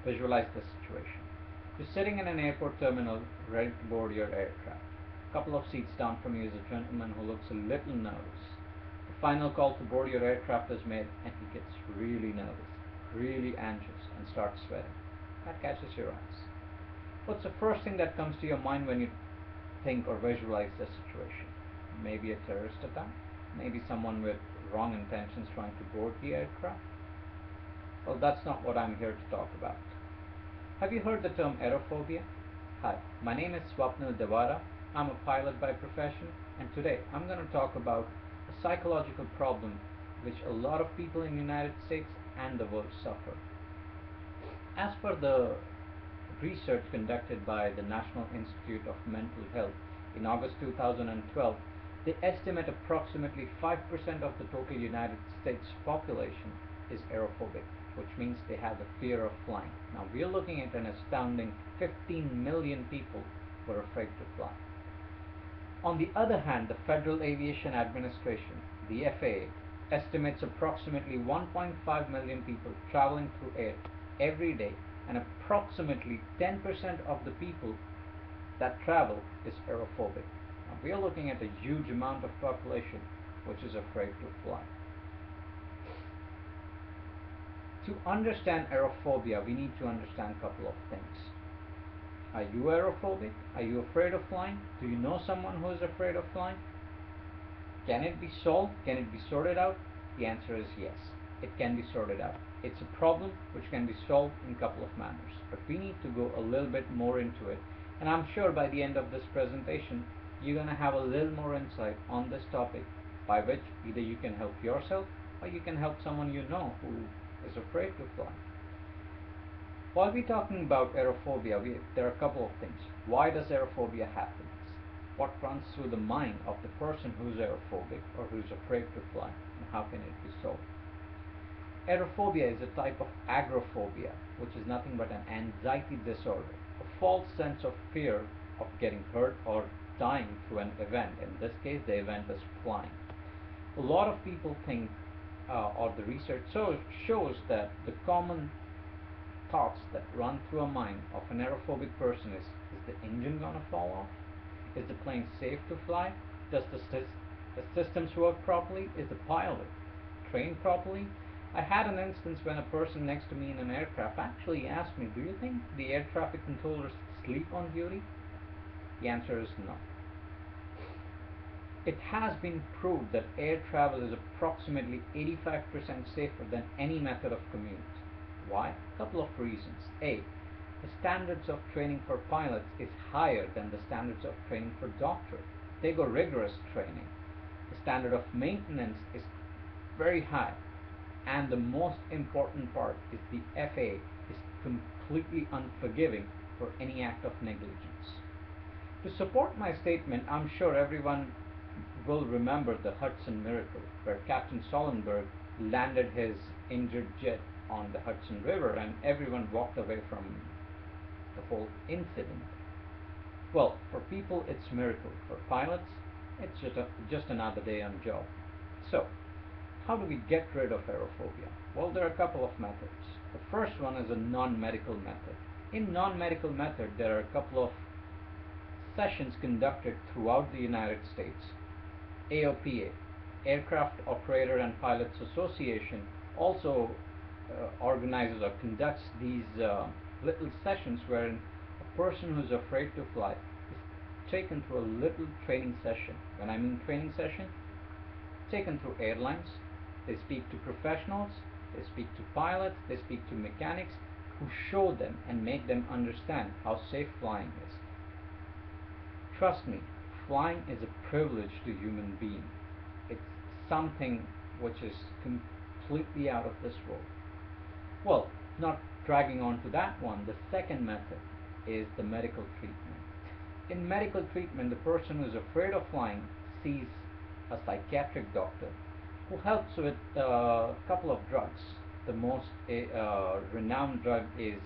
Visualize the situation. You're sitting in an airport terminal ready to board your aircraft. A couple of seats down from you is a gentleman who looks a little nervous. The final call to board your aircraft is made and he gets really nervous, really anxious, and starts sweating. That catches your eyes. What's the first thing that comes to your mind when you think or visualize the situation? Maybe a terrorist attack? Maybe someone with wrong intentions trying to board the aircraft? Well, that's not what I'm here to talk about. Have you heard the term aerophobia? Hi, my name is Swapnil Devara. I'm a pilot by profession, and today I'm going to talk about a psychological problem which a lot of people in the United States and the world suffer. As per the research conducted by the National Institute of Mental Health in August 2012, they estimate approximately 5% of the total United States population is aerophobic, which means they have the fear of flying. Now we are looking at an astounding 15 million people who are afraid to fly. On the other hand, the Federal Aviation Administration, the FAA, estimates approximately 1.5 million people traveling through air every day, and approximately 10% of the people that travel is aerophobic. Now, we are looking at a huge amount of population which is afraid to fly. To understand aerophobia, we need to understand a couple of things. Are you aerophobic? Are you afraid of flying? Do you know someone who is afraid of flying? Can it be solved? Can it be sorted out? The answer is yes. It can be sorted out. It's a problem which can be solved in a couple of manners, but we need to go a little bit more into it, and I'm sure by the end of this presentation you're going to have a little more insight on this topic, by which either you can help yourself or you can help someone you know who is afraid to fly. While we're talking about aerophobia, there are a couple of things. Why does aerophobia happen? What runs through the mind of the person who's aerophobic or who's afraid to fly, and how can it be solved? Aerophobia is a type of agoraphobia, which is nothing but an anxiety disorder, a false sense of fear of getting hurt or dying through an event. In this case, the event is flying. A lot of people think, or the research shows that the common thoughts that run through a mind of an aerophobic person is the engine gonna fall off? Is the plane safe to fly? Does the systems work properly? Is the pilot trained properly? I had an instance when a person next to me in an aircraft actually asked me, do you think the air traffic controllers sleep on duty? The answer is no. It has been proved that air travel is approximately 85% safer than any method of commute. Why? A couple of reasons. A, the standards of training for pilots is higher than the standards of training for doctors. They go rigorous training. The standard of maintenance is very high. And the most important part is the FAA is completely unforgiving for any act of negligence. To support my statement, I'm sure everyone will remember the Hudson miracle, where Captain Solenberg landed his injured jet on the Hudson River and everyone walked away from the whole incident. Well, for people it's a miracle. For pilots, it's just another day on job. So, how do we get rid of aerophobia? Well, there are a couple of methods. The first one is a non-medical method. In non-medical method, there are a couple of sessions conducted throughout the United States. AOPA, Aircraft Operator and Pilots Association, also organizes or conducts these little sessions wherein a person who's afraid to fly is taken through a little training session. When I mean training session, taken through airlines. They speak to professionals, they speak to pilots, they speak to mechanics who show them and make them understand how safe flying is. Trust me, flying is a privilege to human being. It's something which is completely out of this world. Well, not dragging on to that one, the second method is the medical treatment. In medical treatment, the person who is afraid of flying sees a psychiatric doctor who helps with a couple of drugs. The most renowned drug is